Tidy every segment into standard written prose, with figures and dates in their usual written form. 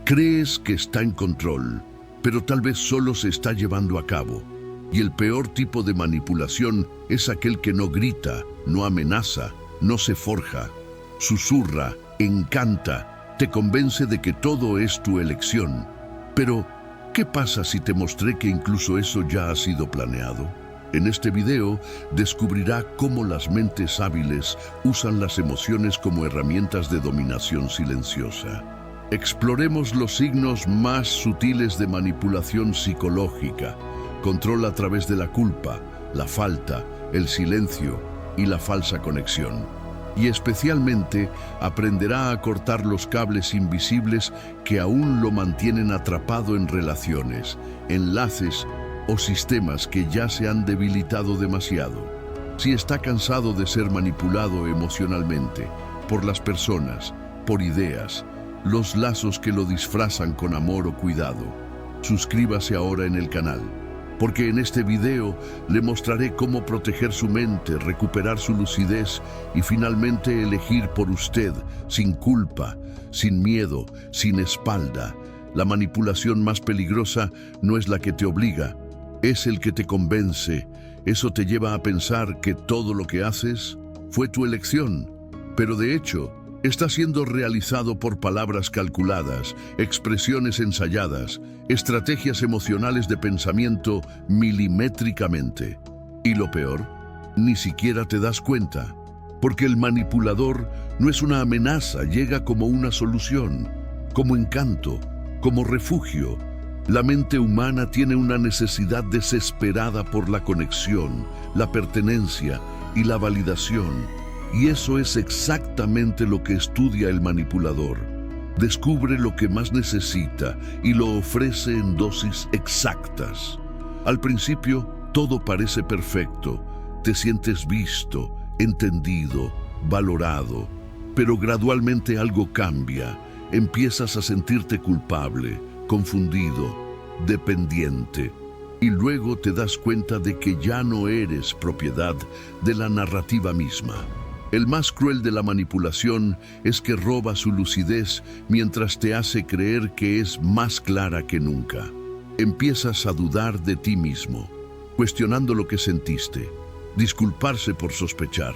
Crees que está en control, pero tal vez solo se está llevando a cabo. Y el peor tipo de manipulación es aquel que no grita, no amenaza, no se forja, susurra, encanta, te convence de que todo es tu elección. Pero, ¿qué pasa si te mostré que incluso eso ya ha sido planeado? En este video descubrirá cómo las mentes hábiles usan las emociones como herramientas de dominación silenciosa. Exploremos los signos más sutiles de manipulación psicológica. Control a través de la culpa, la falta, el silencio y la falsa conexión. Y especialmente aprenderá a cortar los cables invisibles que aún lo mantienen atrapado en relaciones, enlaces o sistemas que ya se han debilitado demasiado. Si está cansado de ser manipulado emocionalmente por las personas, por ideas, los lazos que lo disfrazan con amor o cuidado, suscríbase ahora en el canal, porque en este video le mostraré cómo proteger su mente, recuperar su lucidez y finalmente elegir por usted, sin culpa, sin miedo, sin espalda. La manipulación más peligrosa no es la que te obliga, es el que te convence. Eso te lleva a pensar que todo lo que haces fue tu elección, pero de hecho está siendo realizado por palabras calculadas, expresiones ensayadas, estrategias emocionales de pensamiento milimétricamente. Y lo peor, ni siquiera te das cuenta, porque el manipulador no es una amenaza, llega como una solución, como encanto, como refugio. La mente humana tiene una necesidad desesperada por la conexión, la pertenencia y la validación. Y eso es exactamente lo que estudia el manipulador. Descubre lo que más necesita y lo ofrece en dosis exactas. Al principio, todo parece perfecto. Te sientes visto, entendido, valorado. Pero gradualmente algo cambia. Empiezas a sentirte culpable, confundido, dependiente. Y luego te das cuenta de que ya no eres propiedad de la narrativa misma. El más cruel de la manipulación es que roba su lucidez mientras te hace creer que es más clara que nunca. Empiezas a dudar de ti mismo, cuestionando lo que sentiste, disculparse por sospechar.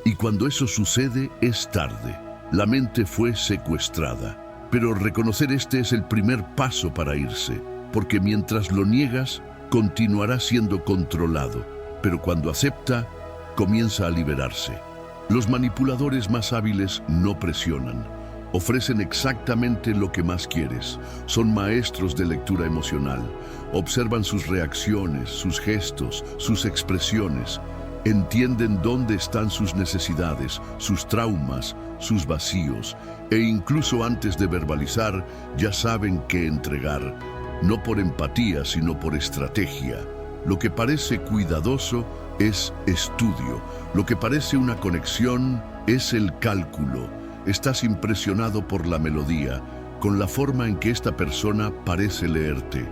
Y cuando eso sucede, es tarde. La mente fue secuestrada. Pero reconocer este es el primer paso para irse, porque mientras lo niegas, continuará siendo controlado. Pero cuando acepta, comienza a liberarse. Los manipuladores más hábiles no presionan, ofrecen exactamente lo que más quieres. Son maestros de lectura emocional, observan sus reacciones, sus gestos, sus expresiones, entienden dónde están sus necesidades, sus traumas, sus vacíos, e incluso antes de verbalizar, ya saben qué entregar, no por empatía, sino por estrategia. Lo que parece cuidadoso es estudio. Lo que parece una conexión es el cálculo. Estás impresionado por la melodía, con la forma en que esta persona parece leerte.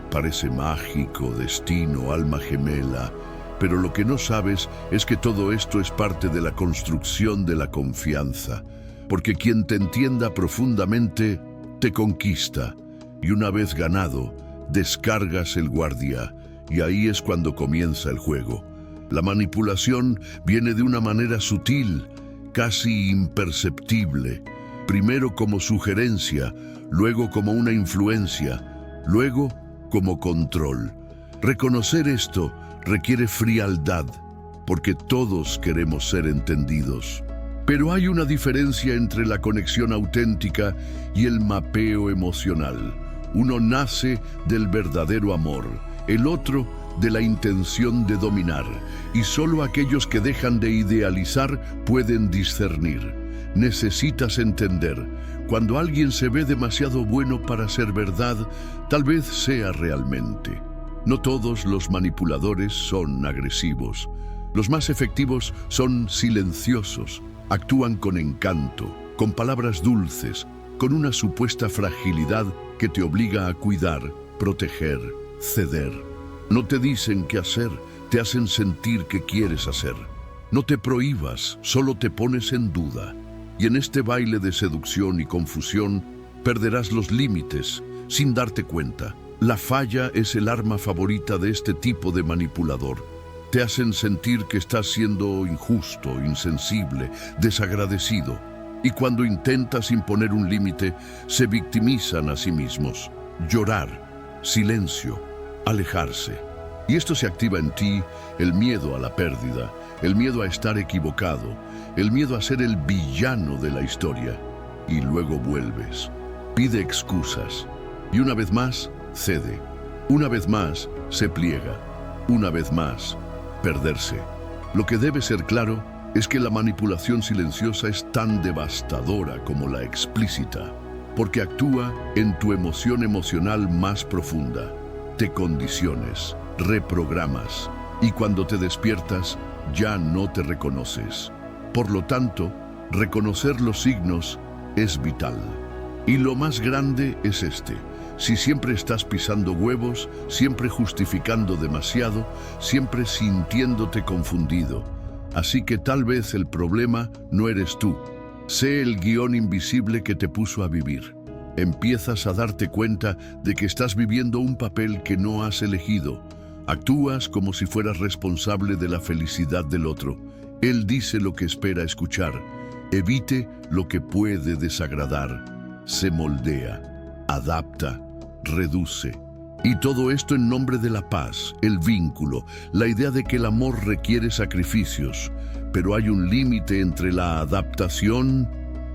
Parece mágico, destino, alma gemela. Pero lo que no sabes es que todo esto es parte de la construcción de la confianza. Porque quien te entienda profundamente, te conquista. Y una vez ganado, descargas el guardia. Y ahí es cuando comienza el juego. La manipulación viene de una manera sutil, casi imperceptible. Primero como sugerencia, luego como una influencia, luego como control. Reconocer esto requiere frialdad, porque todos queremos ser entendidos. Pero hay una diferencia entre la conexión auténtica y el mapeo emocional. Uno nace del verdadero amor, el otro de la intención de dominar, y solo aquellos que dejan de idealizar pueden discernir. Necesitas entender, cuando alguien se ve demasiado bueno para ser verdad, tal vez sea realmente. No todos los manipuladores son agresivos. Los más efectivos son silenciosos, actúan con encanto, con palabras dulces, con una supuesta fragilidad que te obliga a cuidar, proteger, ceder. No te dicen qué hacer, te hacen sentir que quieres hacer. No te prohíbas, solo te pones en duda. Y en este baile de seducción y confusión, perderás los límites sin darte cuenta. La falla es el arma favorita de este tipo de manipulador. Te hacen sentir que estás siendo injusto, insensible, desagradecido. Y cuando intentas imponer un límite, se victimizan a sí mismos. Llorar, silencio, alejarse. Y esto se activa en ti el miedo a la pérdida, el miedo a estar equivocado, el miedo a ser el villano de la historia. Y luego vuelves, pide excusas. Y una vez más, cede. Una vez más, se pliega. Una vez más, perderse. Lo que debe ser claro es que la manipulación silenciosa es tan devastadora como la explícita, porque actúa en tu emoción emocional más profunda. Te condiciones, reprogramas, y cuando te despiertas, ya no te reconoces. Por lo tanto, reconocer los signos es vital. Y lo más grande es este. Si siempre estás pisando huevos, siempre justificando demasiado, siempre sintiéndote confundido. Así que tal vez el problema no eres tú. Sé el guión invisible que te puso a vivir. Empiezas a darte cuenta de que estás viviendo un papel que no has elegido. Actúas como si fueras responsable de la felicidad del otro. Él dice lo que espera escuchar. Evite lo que puede desagradar. Se moldea, adapta, reduce. Y todo esto en nombre de la paz, el vínculo, la idea de que el amor requiere sacrificios, pero hay un límite entre la adaptación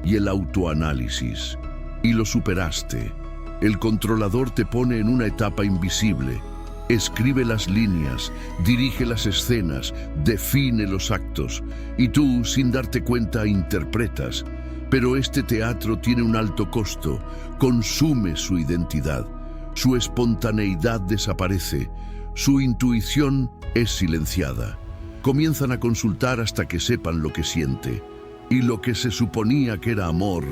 y el autoanálisis. Y lo superaste. El controlador te pone en una etapa invisible. Escribe las líneas, dirige las escenas, define los actos, y tú, sin darte cuenta, interpretas. Pero este teatro tiene un alto costo, consume su identidad. Su espontaneidad desaparece, su intuición es silenciada. Comienzan a consultar hasta que sepan lo que siente, y lo que se suponía que era amor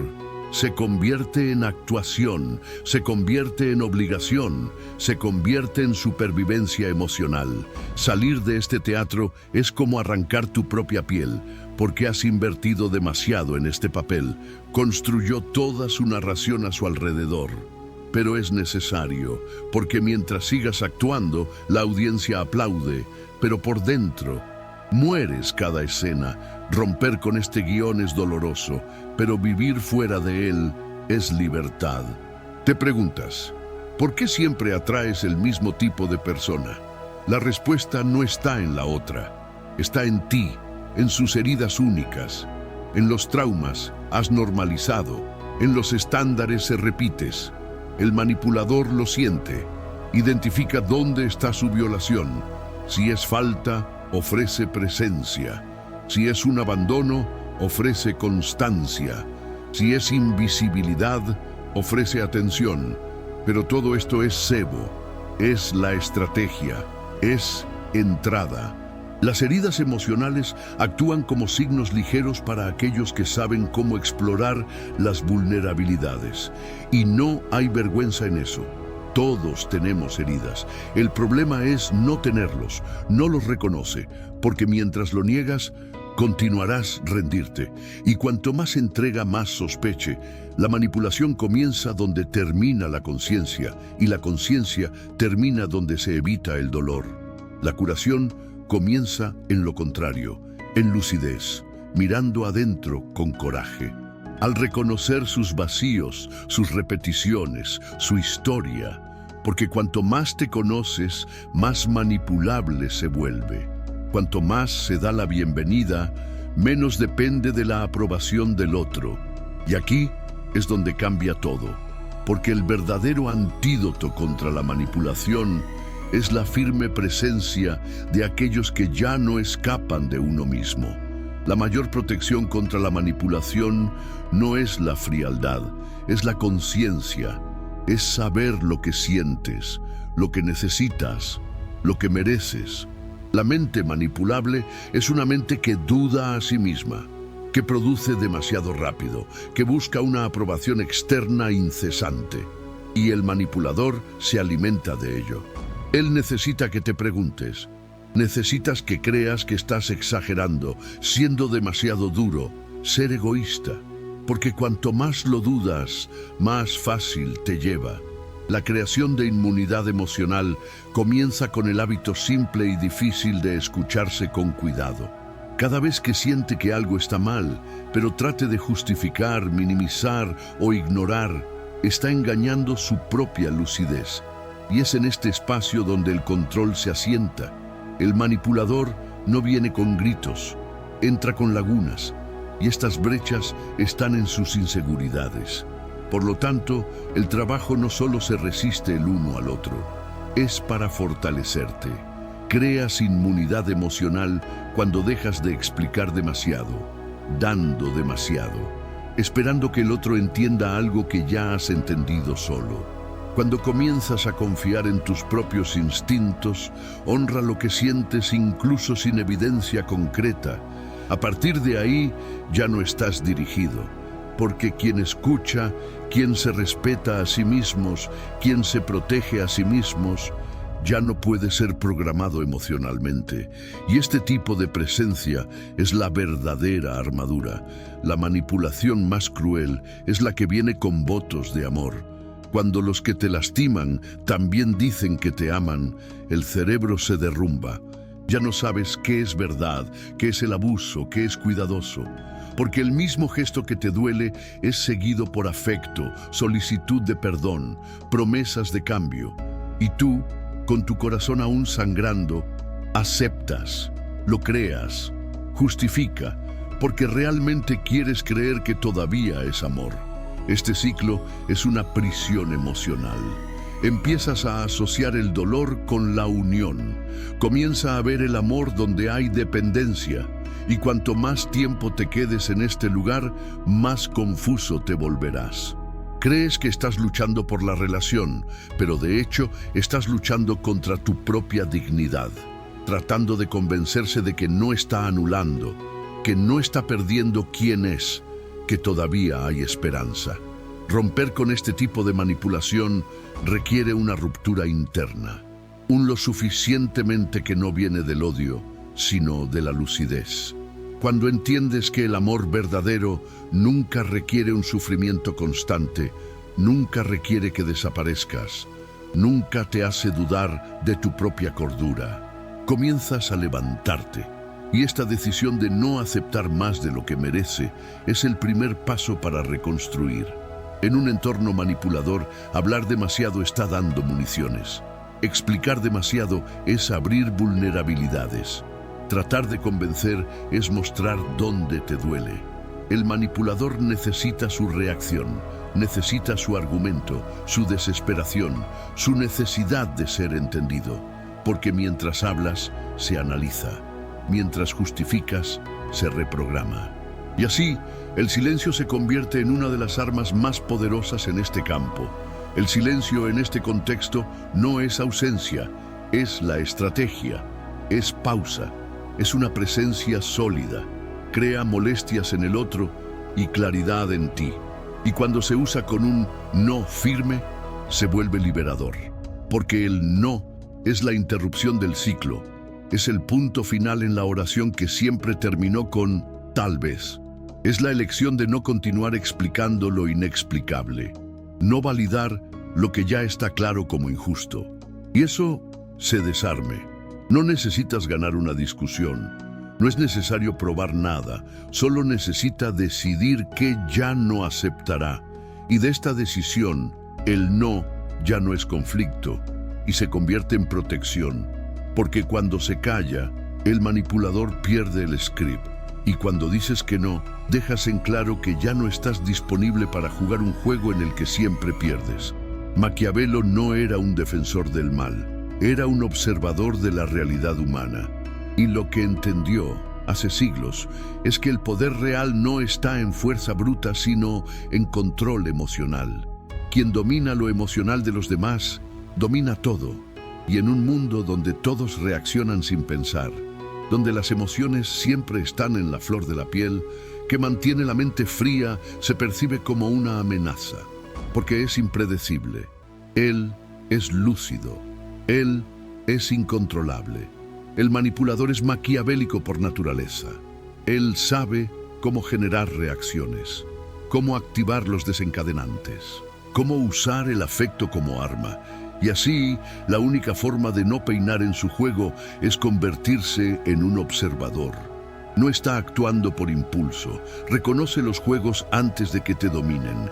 se convierte en actuación, se convierte en obligación, se convierte en supervivencia emocional. Salir de este teatro es como arrancar tu propia piel, porque has invertido demasiado en este papel, construyó toda su narración a su alrededor. Pero es necesario, porque mientras sigas actuando, la audiencia aplaude, pero por dentro mueres cada escena. Romper con este guión es doloroso, pero vivir fuera de él es libertad. Te preguntas, ¿por qué siempre atraes el mismo tipo de persona? La respuesta no está en la otra, está en ti, en sus heridas únicas. En los traumas has normalizado, en los estándares se repites. El manipulador lo siente, identifica dónde está su violación. Si es falta, ofrece presencia. Si es un abandono, ofrece constancia. Si es invisibilidad, ofrece atención. Pero todo esto es cebo, es la estrategia, es entrada. Las heridas emocionales actúan como signos ligeros para aquellos que saben cómo explorar las vulnerabilidades. Y no hay vergüenza en eso. Todos tenemos heridas. El problema es no tenerlos, no los reconoce, porque mientras lo niegas, continuarás rendirte. Y cuanto más entrega, más sospeche. La manipulación comienza donde termina la conciencia, y la conciencia termina donde se evita el dolor. La curación comienza en lo contrario, en lucidez, mirando adentro con coraje. Al reconocer sus vacíos, sus repeticiones, su historia, porque cuanto más te conoces, más manipulable se vuelve. Cuanto más se da la bienvenida, menos depende de la aprobación del otro. Y aquí es donde cambia todo, porque el verdadero antídoto contra la manipulación es la firme presencia de aquellos que ya no escapan de uno mismo. La mayor protección contra la manipulación no es la frialdad, es la conciencia, es saber lo que sientes, lo que necesitas, lo que mereces. La mente manipulable es una mente que duda a sí misma, que produce demasiado rápido, que busca una aprobación externa incesante. Y el manipulador se alimenta de ello. Él necesita que te preguntes, necesitas que creas que estás exagerando, siendo demasiado duro, ser egoísta. porque cuanto más lo dudas, más fácil te lleva. La creación de inmunidad emocional comienza con el hábito simple y difícil de escucharse con cuidado. Cada vez que siente que algo está mal, pero trate de justificar, minimizar o ignorar, está engañando su propia lucidez. Y es en este espacio donde el control se asienta. El manipulador no viene con gritos, entra con lagunas, y estas brechas están en sus inseguridades. Por lo tanto, el trabajo no solo se resiste el uno al otro, es para fortalecerte. Creas inmunidad emocional cuando dejas de explicar demasiado, dando demasiado, esperando que el otro entienda algo que ya has entendido solo. Cuando comienzas a confiar en tus propios instintos, honra lo que sientes incluso sin evidencia concreta. A partir de ahí ya no estás dirigido, porque quien escucha, quien se respeta a sí mismos, quien se protege a sí mismos, ya no puede ser programado emocionalmente. Y este tipo de presencia es la verdadera armadura. La manipulación más cruel es la que viene con votos de amor. Cuando los que te lastiman también dicen que te aman, el cerebro se derrumba. Ya no sabes qué es verdad, qué es el abuso, qué es cuidadoso. Porque el mismo gesto que te duele es seguido por afecto, solicitud de perdón, promesas de cambio. Y tú, con tu corazón aún sangrando, aceptas, lo creas, justifica, porque realmente quieres creer que todavía es amor. Este ciclo es una prisión emocional. Empiezas a asociar el dolor con la unión. Comienza a ver el amor donde hay dependencia. Y cuanto más tiempo te quedes en este lugar, más confuso te volverás. Crees que estás luchando por la relación, pero de hecho estás luchando contra tu propia dignidad, tratando de convencerse de que no está anulando, que no está perdiendo quién es, que todavía hay esperanza. Romper con este tipo de manipulación requiere una ruptura interna, un lo suficientemente que no viene del odio, sino de la lucidez. Cuando entiendes que el amor verdadero nunca requiere un sufrimiento constante, nunca requiere que desaparezcas, nunca te hace dudar de tu propia cordura, comienzas a levantarte. Y esta decisión de no aceptar más de lo que merece es el primer paso para reconstruir. En un entorno manipulador, hablar demasiado está dando municiones. Explicar demasiado es abrir vulnerabilidades. Tratar de convencer es mostrar dónde te duele. El manipulador necesita su reacción, necesita su argumento, su desesperación, su necesidad de ser entendido. Porque mientras hablas, se analiza. Mientras justificas, se reprograma. Y así, el silencio se convierte en una de las armas más poderosas en este campo. El silencio en este contexto no es ausencia, es la estrategia, es pausa, es una presencia sólida, crea molestias en el otro y claridad en ti. Y cuando se usa con un no firme, se vuelve liberador. Porque el no es la interrupción del ciclo. Es el punto final en la oración que siempre terminó con tal vez. Es la elección de no continuar explicando lo inexplicable, no validar lo que ya está claro como injusto. Y eso se desarme. No necesitas ganar una discusión, no es necesario probar nada, solo necesita decidir que ya no aceptará. Y de esta decisión, el no ya no es conflicto y se convierte en protección. Porque cuando se calla, el manipulador pierde el script. Y cuando dices que no, dejas en claro que ya no estás disponible para jugar un juego en el que siempre pierdes. Maquiavelo no era un defensor del mal, era un observador de la realidad humana. Y lo que entendió hace siglos es que el poder real no está en fuerza bruta, sino en control emocional. Quien domina lo emocional de los demás, domina todo. Y en un mundo donde todos reaccionan sin pensar, donde las emociones siempre están en la flor de la piel, que mantiene la mente fría, se percibe como una amenaza, porque es impredecible. Él es lúcido, él es incontrolable. El manipulador es maquiavélico por naturaleza. Él sabe cómo generar reacciones. cómo activar los desencadenantes, cómo usar el afecto como arma. Y así, la única forma de no peinar en su juego es convertirse en un observador. No está actuando por impulso. Reconoce los juegos antes de que te dominen.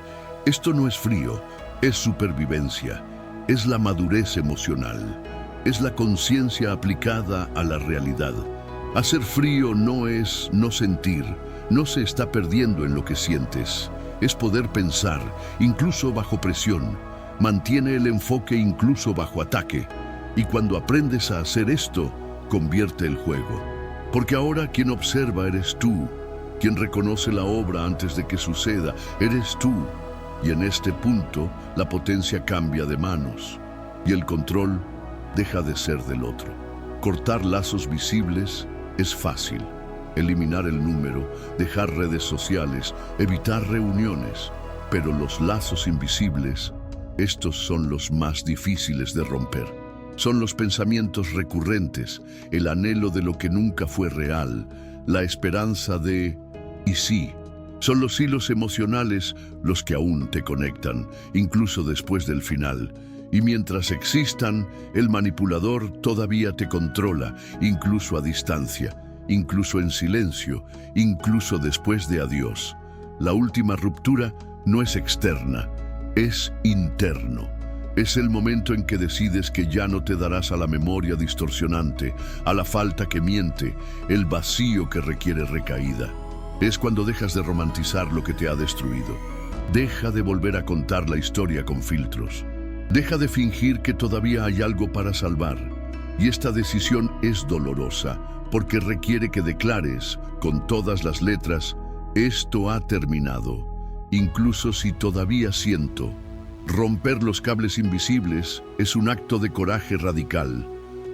Esto no es frío, es supervivencia. Es la madurez emocional. Es la conciencia aplicada a la realidad. Hacer frío no es no sentir. No se está perdiendo en lo que sientes. Es poder pensar, incluso bajo presión. Mantiene el enfoque incluso bajo ataque. Y cuando aprendes a hacer esto, convierte el juego. Porque ahora quien observa eres tú. Quien reconoce la obra antes de que suceda eres tú. Y en este punto, la potencia cambia de manos. Y el control deja de ser del otro. Cortar lazos visibles es fácil. Eliminar el número, dejar redes sociales, evitar reuniones. Pero los lazos invisibles, estos son los más difíciles de romper. Son los pensamientos recurrentes, el anhelo de lo que nunca fue real, la esperanza de «y sí». Son los hilos emocionales los que aún te conectan, incluso después del final. Y mientras existan, el manipulador todavía te controla, incluso a distancia, incluso en silencio, incluso después de adiós. La última ruptura no es externa, es interno. Es el momento en que decides que ya no te darás a la memoria distorsionante, a la falta que miente, el vacío que requiere recaída. Es cuando dejas de romantizar lo que te ha destruido. Deja de volver a contar la historia con filtros. Deja de fingir que todavía hay algo para salvar. Y esta decisión es dolorosa, porque requiere que declares, con todas las letras, esto ha terminado, incluso si todavía siento. Romper los cables invisibles es un acto de coraje radical,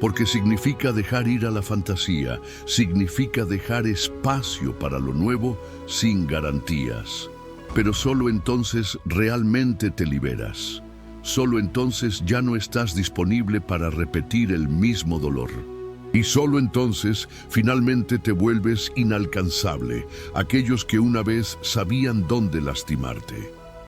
porque significa dejar ir a la fantasía, significa dejar espacio para lo nuevo sin garantías. Pero solo entonces realmente te liberas. Solo entonces ya no estás disponible para repetir el mismo dolor. Y solo entonces finalmente te vuelves inalcanzable, aquellos que una vez sabían dónde lastimarte.